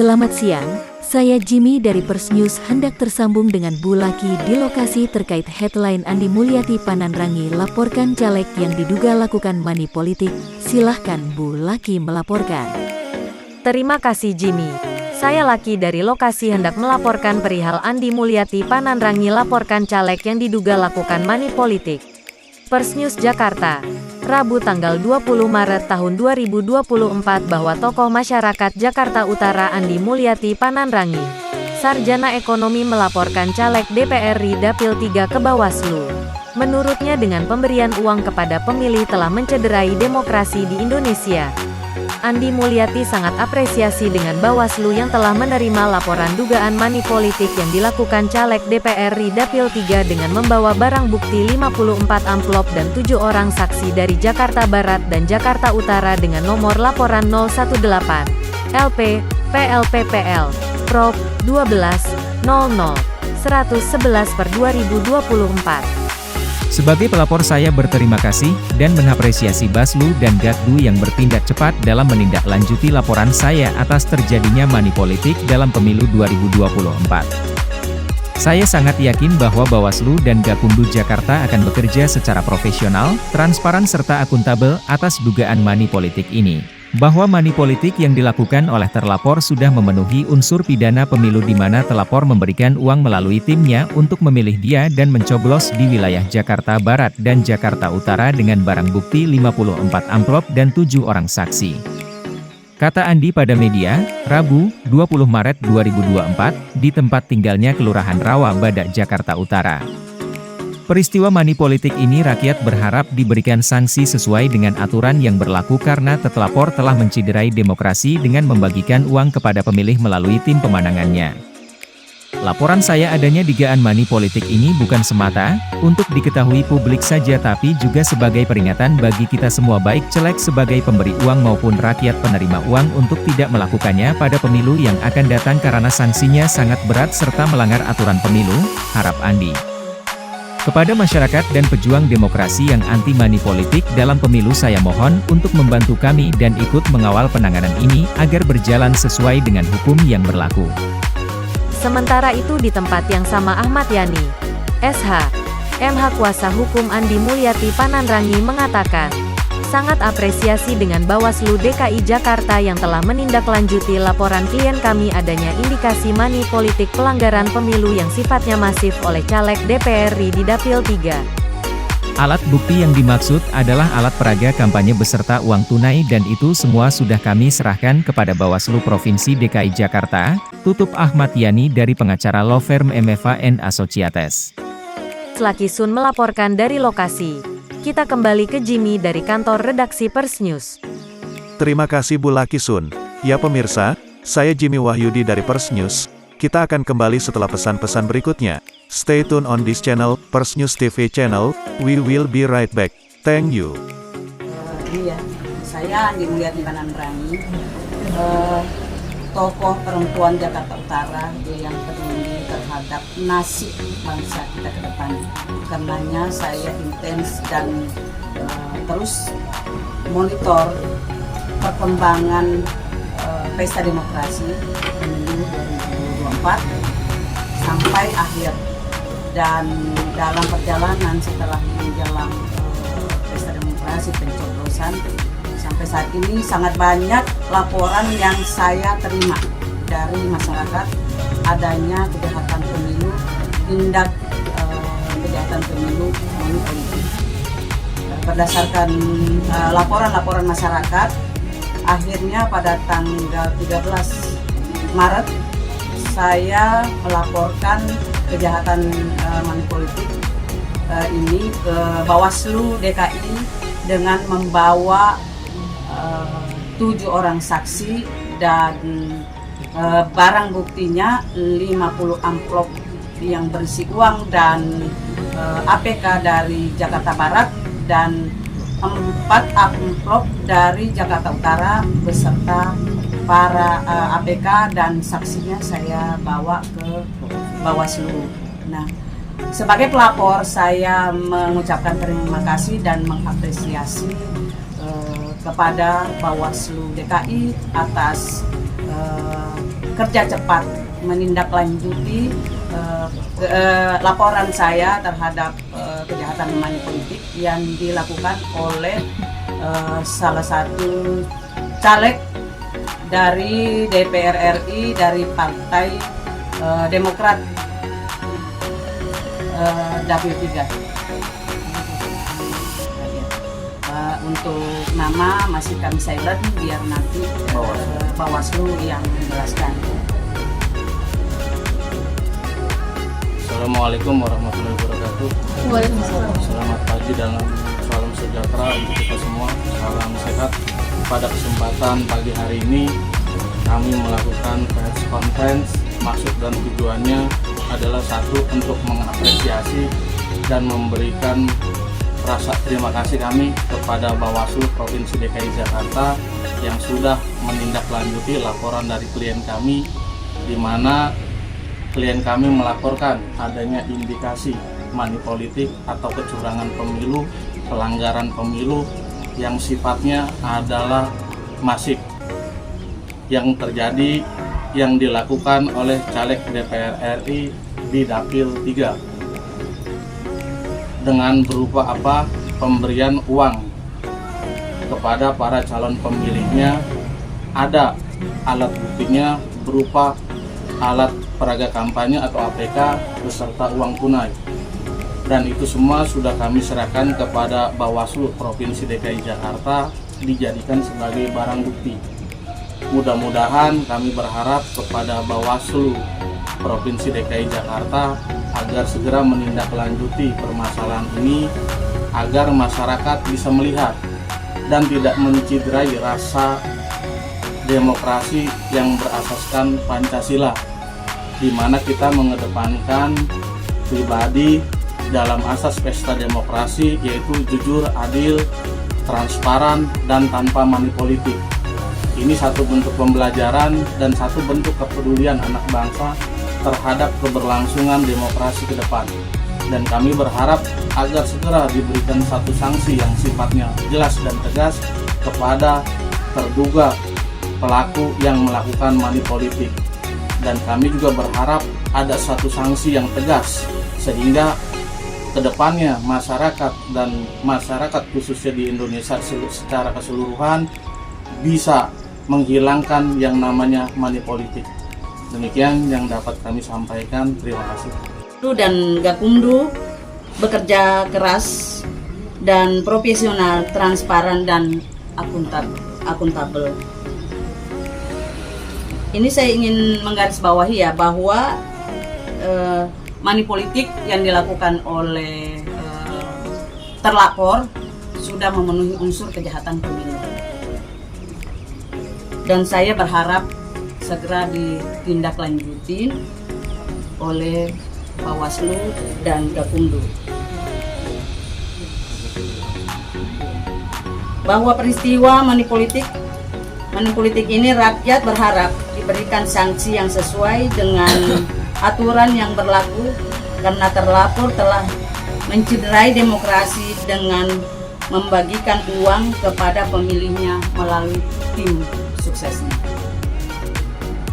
Selamat siang, saya Jimmy dari Pers News hendak tersambung dengan Bu Laki di lokasi terkait headline Andi Mulyati Pananrangi laporkan caleg yang diduga lakukan money politik. Silahkan Bu Laki melaporkan. Terima kasih Jimmy. Saya Laki dari lokasi hendak melaporkan perihal Andi Mulyati Pananrangi laporkan caleg yang diduga lakukan money politik. Pers News Jakarta, Rabu tanggal 20 Maret tahun 2024 bahwa tokoh masyarakat Jakarta Utara Andi Mulyati Pananrangi, sarjana ekonomi melaporkan caleg DPR RI Dapil 3 ke Bawaslu. Menurutnya dengan pemberian uang kepada pemilih telah mencederai demokrasi di Indonesia. Andi Mulyati sangat apresiasi dengan Bawaslu yang telah menerima laporan dugaan money politik yang dilakukan caleg DPR RI Dapil 3 dengan membawa barang bukti 54 amplop dan 7 orang saksi dari Jakarta Barat dan Jakarta Utara dengan nomor laporan 018 LP PLPPL Prop 12 00 111/2024. Sebagai pelapor saya berterima kasih dan mengapresiasi Bawaslu dan Gakdu yang bertindak cepat dalam menindaklanjuti laporan saya atas terjadinya money politik dalam pemilu 2024. Saya sangat yakin bahwa Bawaslu dan Gakumdu Jakarta akan bekerja secara profesional, transparan serta akuntabel atas dugaan money politik ini. Bahwa money politik yang dilakukan oleh terlapor sudah memenuhi unsur pidana pemilu di mana terlapor memberikan uang melalui timnya untuk memilih dia dan mencoblos di wilayah Jakarta Barat dan Jakarta Utara dengan barang bukti 54 amplop dan 7 orang saksi. Kata Andi pada media, Rabu, 20 Maret 2024, di tempat tinggalnya Kelurahan Rawa Badak, Jakarta Utara. Peristiwa money politik ini rakyat berharap diberikan sanksi sesuai dengan aturan yang berlaku karena terlapor telah menciderai demokrasi dengan membagikan uang kepada pemilih melalui tim pemenangannya. Laporan saya adanya dugaan money politik ini bukan semata untuk diketahui publik saja tapi juga sebagai peringatan bagi kita semua baik caleg sebagai pemberi uang maupun rakyat penerima uang untuk tidak melakukannya pada pemilu yang akan datang karena sanksinya sangat berat serta melanggar aturan pemilu, harap Andi. Kepada masyarakat dan pejuang demokrasi yang anti money politik dalam pemilu saya mohon untuk membantu kami dan ikut mengawal penanganan ini agar berjalan sesuai dengan hukum yang berlaku. Sementara itu di tempat yang sama Ahmad Yani, SH, MH Kuasa Hukum Andi Mulyati Pananrangi mengatakan, sangat apresiasi dengan Bawaslu DKI Jakarta yang telah menindaklanjuti laporan klien kami adanya indikasi money politik pelanggaran pemilu yang sifatnya masif oleh caleg DPR RI di Dapil 3. Alat bukti yang dimaksud adalah alat peraga kampanye beserta uang tunai dan itu semua sudah kami serahkan kepada Bawaslu Provinsi DKI Jakarta, tutup Ahmad Yani dari pengacara law firm MFA & Associates. Laki Sun melaporkan dari lokasi. Kita kembali ke Jimmy dari kantor redaksi Pers News. Terima kasih Bu Laki Sun. Ya pemirsa, saya Jimmy Wahyudi dari Pers News. Kita akan kembali setelah pesan-pesan berikutnya. Stay tune on this channel, Pers News TV channel. We will be right back. Thank you. Iya, saya Andi Mulyati Pananrangi, tokoh perempuan Jakarta Utara yang peduli terhadap nasib bangsa kita ke depan. Karenanya saya intens dan terus monitor perkembangan pesta demokrasi pemilu 2024 sampai akhir, dan dalam perjalanan setelah menjelang pesta demokrasi pencoblosan sampai saat ini sangat banyak laporan yang saya terima dari masyarakat adanya kejahatan pemilu, tindak kejahatan pemilu money politik. Berdasarkan laporan-laporan masyarakat, akhirnya pada tanggal 13 Maret saya melaporkan kejahatan money politik ini ke Bawaslu DKI dengan membawa 7 orang saksi dan barang buktinya 50 amplop yang berisi uang dan APK dari Jakarta Barat dan 4 amplop dari Jakarta Utara beserta para APK dan saksinya saya bawa ke Bawaslu. Nah, sebagai pelapor saya mengucapkan terima kasih dan mengapresiasi kepada Bawaslu DKI atas kerja cepat menindaklanjuti laporan saya terhadap kejahatan money politik yang dilakukan oleh salah satu caleg dari DPR RI dari Partai Demokrat W3. Untuk nama masih kami silent biar nanti Bawaslu yang menjelaskan. Assalamualaikum warahmatullahi wabarakatuh. Waalaikumsalam. Selamat pagi dan salam sejahtera untuk kita semua. Salam sehat. Pada kesempatan pagi hari ini kami melakukan press conference. Maksud dan tujuannya adalah satu, untuk mengapresiasi dan memberikan rasa terima kasih kami kepada Bawaslu Provinsi DKI Jakarta yang sudah menindaklanjuti laporan dari klien kami, di mana klien kami melaporkan adanya indikasi money politik atau kecurangan pemilu, pelanggaran pemilu yang sifatnya adalah masif yang terjadi, yang dilakukan oleh caleg DPR RI di Dapil 3 dengan berupa apa? Pemberian uang kepada para calon pemilihnya. Ada alat buktinya berupa alat peraga kampanye atau APK beserta uang tunai, dan itu semua sudah kami serahkan kepada Bawaslu Provinsi DKI Jakarta dijadikan sebagai barang bukti. Mudah-mudahan kami berharap kepada Bawaslu Provinsi DKI Jakarta agar segera menindaklanjuti permasalahan ini agar masyarakat bisa melihat dan tidak menciderai rasa demokrasi yang berasaskan Pancasila, di mana kita mengedepankan pribadi dalam asas pesta demokrasi, yaitu jujur, adil, transparan, dan tanpa money politik. Ini satu bentuk pembelajaran dan satu bentuk kepedulian anak bangsa terhadap keberlangsungan demokrasi ke depan. Dan kami berharap agar segera diberikan satu sanksi yang sifatnya jelas dan tegas kepada terduga pelaku yang melakukan money politik. Dan kami juga berharap ada satu sanksi yang tegas sehingga kedepannya masyarakat dan masyarakat khususnya di Indonesia secara keseluruhan bisa menghilangkan yang namanya money politik. Demikian yang dapat kami sampaikan. Terima kasih. Dan Gakumdu bekerja keras dan profesional, transparan dan akuntabel. Ini saya ingin menggarisbawahi ya bahwa money politik yang dilakukan oleh terlapor sudah memenuhi unsur kejahatan pemilu. Dan saya berharap segera ditindaklanjuti oleh Bawaslu dan Gakumdu. Bahwa peristiwa money politik ini rakyat berharap diberikan sanksi yang sesuai dengan aturan yang berlaku karena terlapor telah menciderai demokrasi dengan membagikan uang kepada pemilihnya melalui tim suksesnya.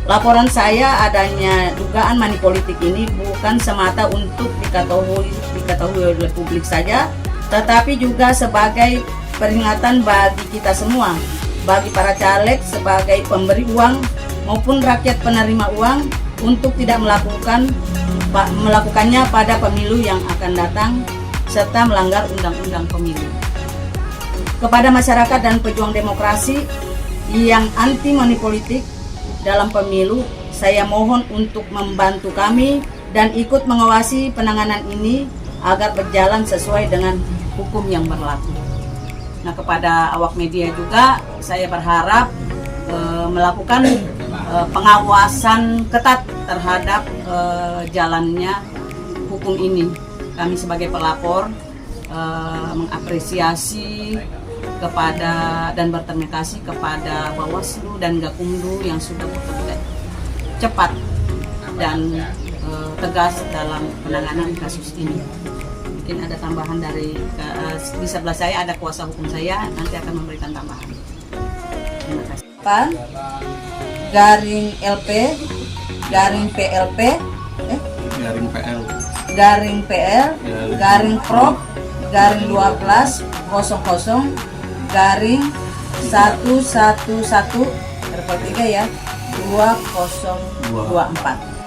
Laporan saya adanya dugaan money politik ini bukan semata untuk diketahui oleh publik saja, tetapi juga sebagai peringatan bagi kita semua, bagi para caleg sebagai pemberi uang maupun rakyat penerima uang untuk tidak melakukannya pada pemilu yang akan datang serta melanggar undang-undang pemilu. Kepada masyarakat dan pejuang demokrasi yang anti money politik dalam pemilu, saya mohon untuk membantu kami dan ikut mengawasi penanganan ini agar berjalan sesuai dengan hukum yang berlaku. Nah, kepada awak media juga saya berharap melakukan pengawasan ketat terhadap jalannya hukum ini. Kami sebagai pelapor mengapresiasi kepada dan berterima kasih kepada Bawaslu dan Gakumdu yang sudah bekerja cepat dan tegas dalam penanganan kasus ini. Mungkin ada tambahan dari di sebelah saya ada kuasa hukum saya, nanti akan memberikan tambahan. Terima kasih. Garing LP garing PLP garing PL garing PL garing Prop garing 1200 garing 111 3 ya 2024.